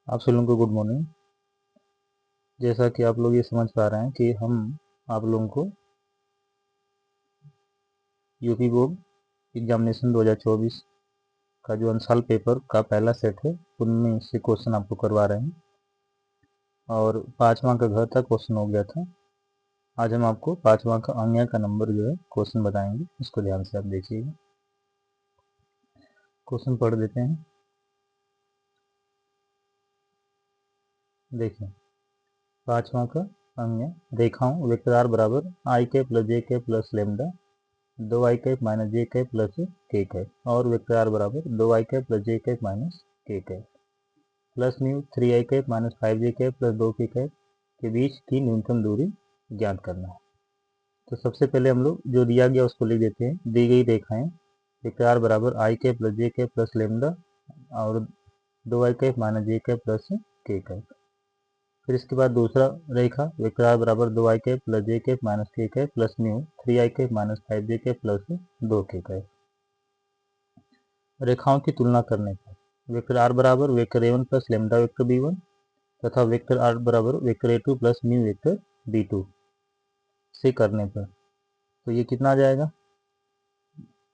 आप सभी लोगों को गुड मॉर्निंग। जैसा कि आप लोग ये समझ पा रहे हैं कि हम आप लोगों को यूपी बोर्ड एग्जामिनेशन 2024 का जो अंशाल पेपर का पहला सेट है उनमें से क्वेश्चन आपको करवा रहे हैं और 5वां का घर तक क्वेश्चन हो गया था। आज हम आपको 5वां का अंग्या का नंबर जो है क्वेश्चन बताएंगे, इसको ध्यान से आप देखिएगा। क्वेश्चन पढ़ देते हैं। देखिए 5वां का अंग्या, रेखाओं वेक्टर आर बराबर आई के plus j k plus lambda 2 i cap minus J cap plus k cap और वेक्टर आर बराबर 2 i cap plus j cap minus के cap plus mu 3 i cap minus 5 j cap plus 2 k cap के बीच की न्यूनतम दूरी ज्ञात करना है। तो सबसे पहले हम लोग जो दिया गया उसको लिख देते हैं। दी गई रेखाएं वेक्टर आर बराबर आई cap plus j cap plus lambda और 2 i cap minus J cap plus k cap. फिर इसके बाद दूसरा रेखा वेक्टर आर बराबर 2 i cap plus j cap minus के cap plus mu 3 i cap minus 5 j cap plus 2 k cap. रेखाओं की तुलना करने पर वेक्टर आर बराबर वेक्टर ए one plus lambda vector B one तथा वेक्टर आर बराबर वेक्टर ए two plus mu vector B two से करने पर तो ये कितना आ जाएगा।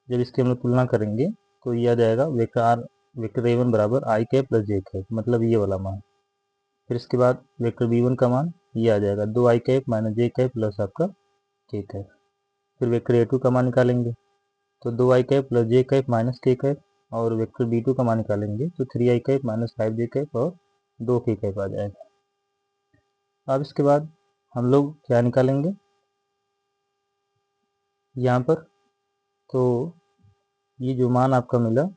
जब इसकी हम लोग तुलना करेंगे तो ये आ जाएगा वेक्टर ए वन बराबर आई कैप प्लस जे कैप, मतलब ये वाला मान। फिर इसके बाद वेक्टर बी वन का मान ये आ जाएगा 2 आई कैप माइनस जे कैप प्लस आपका के कैप। फिर वेक्टर ए टू का मान निकालेंगे तो 2 आई cap plus j cap minus के कैप और वेक्टर बी टू का मान निकालेंगे तो 3 आई कैप माइनस 5 जे कैप और 2 के कैप आ जाएगा। अब इसके बाद हम लोग क्या निकालेंगे यहाँ पर, तो ये जो मान आपका मिला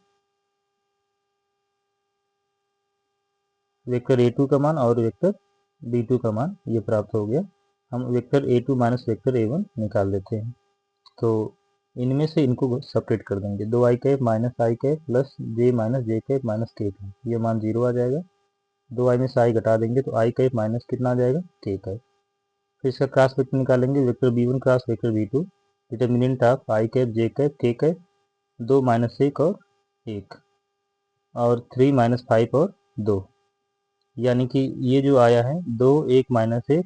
वेक्टर ए टू का मान और वेक्टर बी टू का मान ये प्राप्त हो गया। हम वेक्टर ए टू माइनस वेक्टर ए वन निकाल देते हैं। तो इनमें से इनको सेपरेट कर देंगे। 2 आई कैप माइनस आई कैप प्लस जे माइनस जे कैप माइनस के कैप, ये मान 0 आ जाएगा। 2 आई में से आई घटा देंगे तो आई कैप माइनस कितना आ जाएगा के कैप। फिर इसका क्रॉस वेक्टर निकालेंगे vector B one cross vector B two, determinant of I cap J cap के कैप 2 माइनस 1 और 1 और 3 माइनस 5 और 2, यानी कि ये जो आया है 2 1 माइनस 1,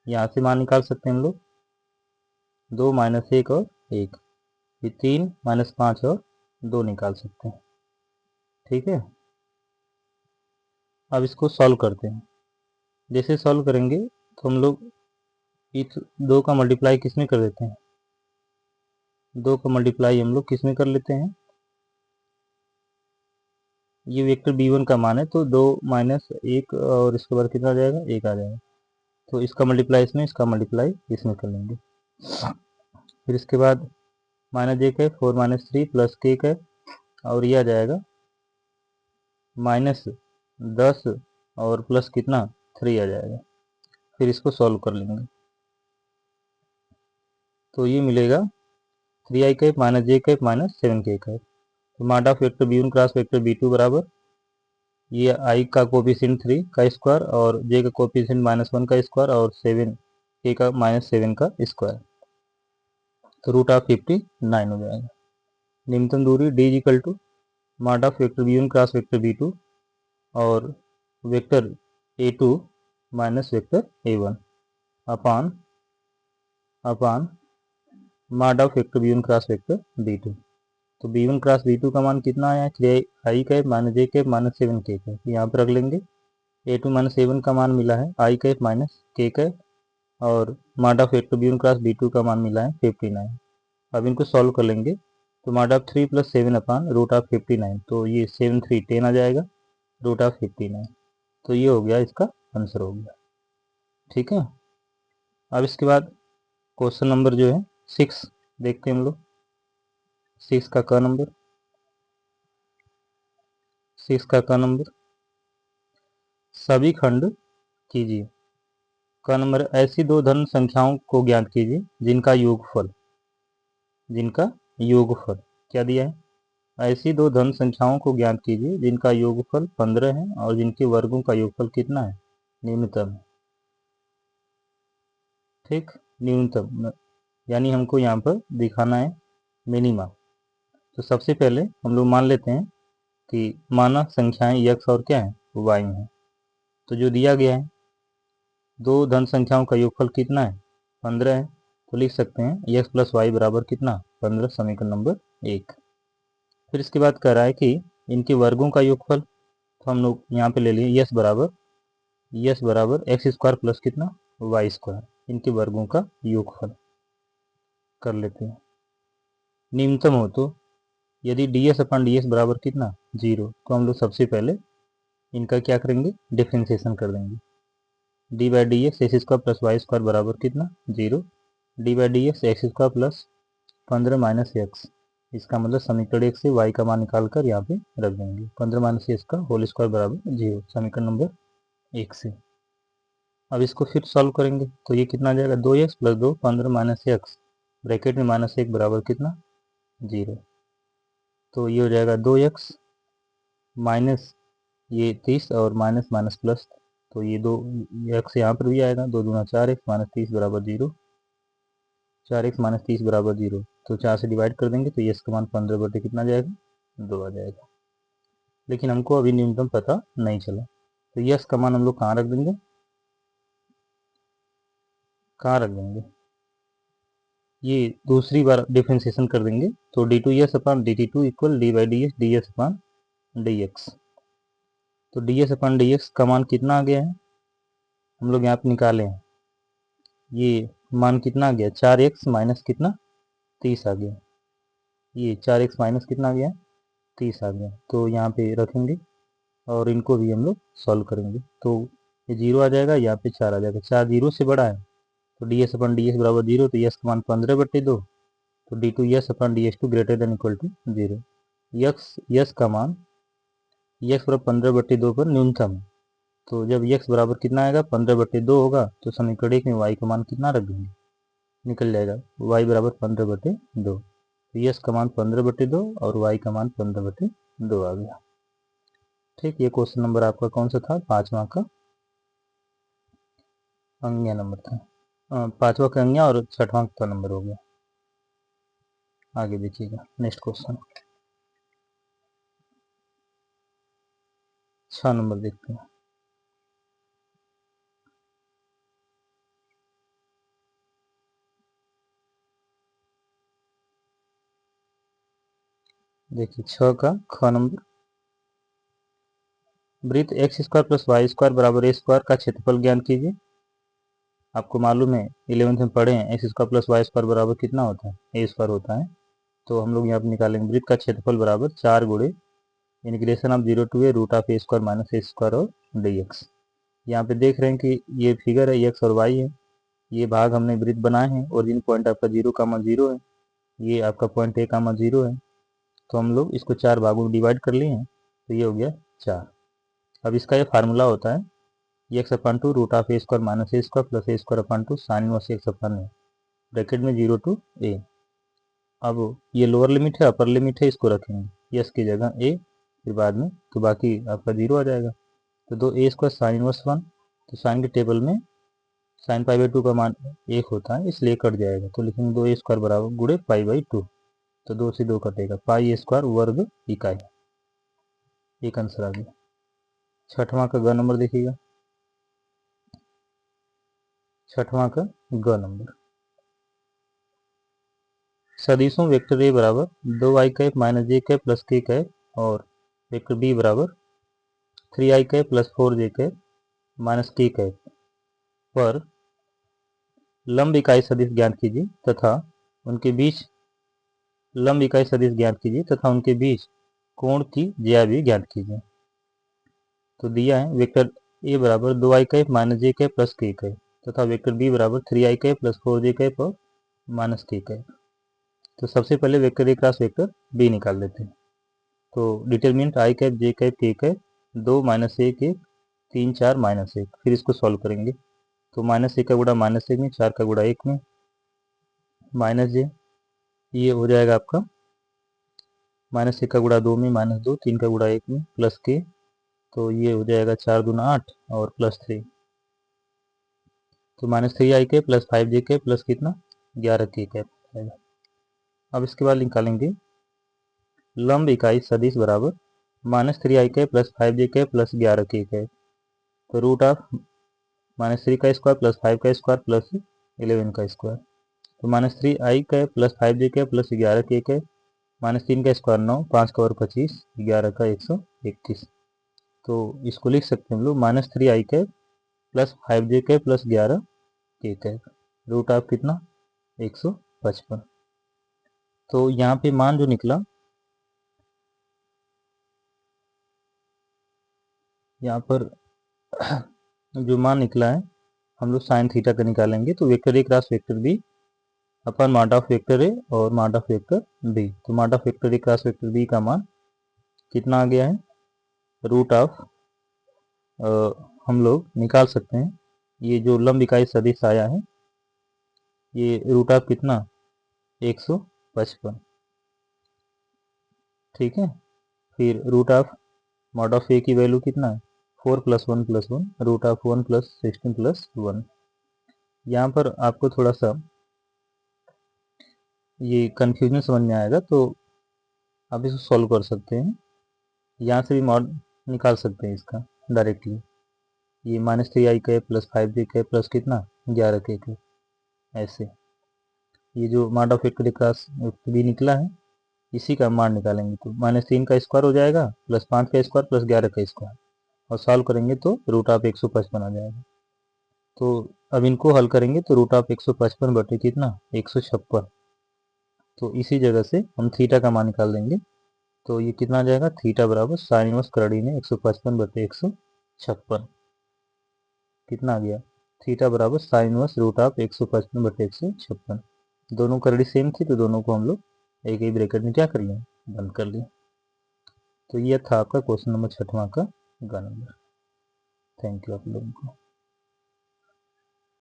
यहाँ से मान निकाल सकते हैं हम लोग 2 माइनस 1 और 1, फिर 3 माइनस 5 और 2 निकाल सकते हैं। ठीक है, अब इसको सॉल्व करते हैं। जैसे सॉल्व करेंगे तो हम लोग इस 2 का मल्टीप्लाई किस में कर देते हैं, 2 का मल्टीप्लाई हम लोग किस में कर लेते हैं, ये वेक्टर b1 का मान है तो 2 माइनस 1 और इसके बाद कितना आ जाएगा 1 आ जाएगा, तो इसका मल्टीप्लाई इसमें, इसका मल्टीप्लाई इसमें कर लेंगे। फिर इसके बाद माइनस जे cap 4 minus 3 plus k cap और ये आ जाएगा माइनस 10 और प्लस कितना 3 आ जाएगा। फिर इसको सॉल्व कर लेंगे तो ये मिलेगा 3 आई कैप माइनस जे कैप माइनस 7 के कैप। तो mod of vector B one cross vector B two बराबर ये आई का कोफिशिएंट 3 का स्क्वायर और जे का कोफिशिएंट -1 का स्क्वायर और 7 के का -7 का स्क्वायर, तो रूट ऑफ 59 हो जाएगा। न्यूनतम दूरी d is equal to mod of vector B one cross vector B two और vector A two minus vector A one upon mod of vector B one cross vector B two. तो b one cross B two का मान कितना आया 3 आई cap minus जे cap minus 7 के cap, यहाँ पर रख लेंगे। A two minus a one का मान मिला है आई कैप माइनस के कैप और mod of vector B one cross B two का मान मिला है 59। अब इनको सॉल्व कर लेंगे तो mod of 3 plus 7 upon root of 59, तो ये 7 3 10 आ जाएगा रूट ऑफ 59, तो ये हो गया, इसका आंसर हो गया। ठीक है, अब इसके बाद क्वेश्चन नंबर जो है 6 देखते हैं हम लोग। 6 का क नंबर, 6 का क नंबर, सभी खंड कीजिए। क नंबर, ऐसी दो धन संख्याओं को ज्ञात कीजिए जिनका योगफल क्या दिया है, ऐसी दो धन संख्याओं को ज्ञात कीजिए जिनका योगफल 15 है और जिनके वर्गों का योगफल कितना है, न्यूनतम है। ठीक, न्यूनतम यानी हमको यहाँ पर दिखाना है मिनिमा। तो सबसे पहले हम लोग मान लेते हैं कि माना संख्याएं x और क्या है y हैं। तो जो दिया गया है दो धन संख्याओं का योगफल कितना है 15 है, तो लिख सकते हैं x प्लस वाई बराबर कितना 15, समीकरण नंबर 1। फिर इसके बाद कह रहा है कि इनके वर्गों का योगफल, तो हम लोग यहाँ पे ले लिए यस बराबर एक्स स्क्वायर प्लस कितना वाई स्क्वायर, इनके वर्गों का योगफल कर लेते हैं। न्यूनतम हो तो यदि ds अपन ds बराबर कितना 0, तो हम लोग सबसे पहले इनका क्या करेंगे डिफ्रेंसिएशन कर देंगे। D by d x x square plus y square बराबर कितना 0, d by d x x square plus 15 minus x, इसका मतलब समीकरण 1 से y का मान निकाल कर यहाँ पे रख देंगे। 15 माइनस एक्स का होल स्क्वायर बराबर 0, समीकरण नंबर 1 से। अब इसको फिर सॉल्व करेंगे तो ये कितना आ जाएगा 2x plus 2 15 minus x bracket में माइनस 1 बराबर कितना 0, तो ये हो जाएगा 2x माइनस ये 30 और माइनस माइनस प्लस, तो ये 2x यहाँ पर भी आएगा, 2 दूना 4x माइनस 30 बराबर 0, 4x माइनस 30 बराबर 0, तो 4 से डिवाइड कर देंगे तो ये इसका मान 15 बटे कितना आ जाएगा 2 आ जाएगा। लेकिन हमको अभी न्यूनतम पता नहीं चला, तो यस का मान हम लोग कहाँ रख देंगे, ये दूसरी बार डिफ्रेंसिएशन कर देंगे, तो d two s upon d t two equal d by d s d s upon d x. तो d s upon d x का मान कितना आ गया है, हम लोग यहाँ पे निकाले हैं, ये मान कितना आ गया 4x माइनस कितना 30 आ गया, ये 4x माइनस कितना आ गया 30 आ गया, तो यहाँ पे रखेंगे और इनको भी हम लोग सॉल्व करेंगे, तो ये 0 आ जाएगा, यहाँ पे 4 आ जाएगा, 4 0 से बड़ा है, तो डी एस अपन डी एस बराबर 0, तो यस का मान 15 बटे 2, तो d two s upon d s two greater than equal to 0। S का मान यक्स बराबर 15 बटे 2 पर न्यूनतम है, तो जब यक्स बराबर कितना आएगा 15 बटे 2 होगा, तो समीकरण 1 में वाई का मान कितना रख देंगे, निकल जाएगा वाई बराबर 15 बटे 2, तो यस का मान 15 बटे 2 और वाई का मान 15 बटे 2 आ गया। ठीक, ये क्वेश्चन नंबर आपका कौन सा था 5वां का अंग्या नंबर था, 5वां का अंग्या और 6वां का नंबर हो गया। आगे देखिएगा नेक्स्ट क्वेश्चन 6 नंबर देखते हैं। देखिए 6 का ख नंबर, वृत्त x square plus y square बराबर ए स्क्वायर का क्षेत्रफल ज्ञान कीजिए। आपको मालूम है 11th में पढ़े हैं x square plus y square बराबर कितना होता है ए स्क्वायर होता है, तो हम लोग यहाँ पर निकालेंगे वृत्त का क्षेत्रफल बराबर 4 गुणे integration of 0 to a root of a square minus a square और डी एक्स। यहाँ पे देख रहे हैं कि ये फिगर है एक्स और वाई है, ये भाग हमने वृत्त बनाए हैं, ओरिजिन पॉइंट आपका 0, 0 है, ये आपका पॉइंट ए, 0 है, तो हम लोग इसको 4 भागों में डिवाइड कर लिए हैं, तो ये हो गया 4। अब इसका ये फार्मूला होता है x upon two root of a square minus a square plus a square upon two sine inverse x upon a bracket में 0 टू ए। अब ये लोअर लिमिट है अपर लिमिट है, इसको रखेंगे यस की जगह ए, फिर बाद में तो बाकी आपका 0 आ जाएगा, तो 2 ए स्क्वायर साइन इनवर्स 1, तो साइन के टेबल में साइन पाई बाई 2 का मान 1 होता है इसलिए कट जाएगा, तो लिखेंगे 2 ए स्क्वायर बराबर गुणे पाई बाई 2, तो 2 से 2 कटेगा, पाई ए स्क्वायर वर्ग इकाई, एक आंसर आ गया। 6वां का ग नंबर देखिएगा, 6वां का ग नंबर, सदिशों वेक्टर ए बराबर 2i कैप माइनस जे कैप प्लस के कैप और वेक्टर बी बराबर 3i cap plus 4j cap minus के कैप पर लंब इकाई सदिश ज्ञात कीजिए तथा उनके बीच कोण की ज्या भी ज्ञात कीजिए। तो दिया है वेक्टर ए बराबर 2i कैप माइनस जे कैप प्लस के कैप तथा वेक्टर बी बराबर 3i cap plus 4j cap और माइनस के कैप। तो सबसे पहले vector a cross vector b निकाल लेते हैं, तो determinant i cap J cap के कैप 2 माइनस 1 1 3 4 माइनस 1, फिर इसको सॉल्व करेंगे, तो माइनस 1 का गुणा माइनस 1 में, 4 का गुणा 1 में, माइनस जे, ये हो जाएगा आपका माइनस 1 का गुणा 2 में माइनस 2, 3 का गुणा 1 में प्लस के, तो ये हो जाएगा 4 दूना 8 और प्लस 3, तो माइनस 3i के प्लस 5j के प्लस कितना 11 के कैप आएगा। अब इसके बाद निकालेंगे लंब इकाई सदिश बराबर माइनस 3i के प्लस 5j के प्लस 11 के कैप, तो रूट ऑफ -3 का स्क्वायर प्लस 5 का स्क्वायर प्लस 11 का स्क्वायर, तो -3i का प्लस 5j का प्लस 11k का, -3 का स्क्वायर 9, 5 का और 25, 11 का 121। तो इसको लिख सकते हैं हम लोग -3i का प्लस 5j का प्लस 11k का, रूट ऑफ कितना 155। तो यहाँ पे मान जो निकला, यहाँ पर जो मान निकला है हम लोग साइन थीटा का निकालेंगे। तो vector a cross vector b upon mod of vector a और मॉड ऑफ वेक्टर बी, तो mod of vector a cross vector b का मान कितना आ गया है, रूट ऑफ हम लोग निकाल सकते हैं, ये जो लंब इकाई सदिश आया है ये रूट ऑफ कितना 155, ठीक है। फिर रूट ऑफ मॉड ऑफ ए की वैल्यू कितना है 4 + 1 + 1, रूट ऑफ 1 + 16 + 1। यहाँ पर आपको थोड़ा सा ये कन्फ्यूजन समझ में आएगा, तो आप इसको सॉल्व कर सकते हैं, यहाँ से भी मॉड निकाल सकते हैं इसका डायरेक्टली। ये -3i का प्लस 5j का प्लस कितना 11k का, ऐसे ये जो mod of vector cross b निकला है इसी का मान निकालेंगे। तो -3 का स्क्वायर हो जाएगा प्लस 5 का स्क्वायर प्लस 11 का स्क्वायर, और सॉल्व करेंगे तो रूट ऑफ 155 आ जाएगा। तो अब इनको हल करेंगे तो रूट ऑफ 155 बटे कितना 156, तो इसी जगह से हम थीटा का मान निकाल देंगे। तो ये कितना आ जाएगा, थीटा बराबर साइन इनवर्स करड़ी में 155 बटे 156, कितना आ गया, थीटा बराबर साइन इनवर्स रूट ऑफ 155 बटे 156। दोनों करड़ी सेम थी तो दोनों को हम लोग एक ही ब्रैकेट में क्या कर लिया, बंद कर लिया। तो ये था आपका क्वेश्चन नंबर 6वां का ग नंबर। थैंक यू आप लोगों को।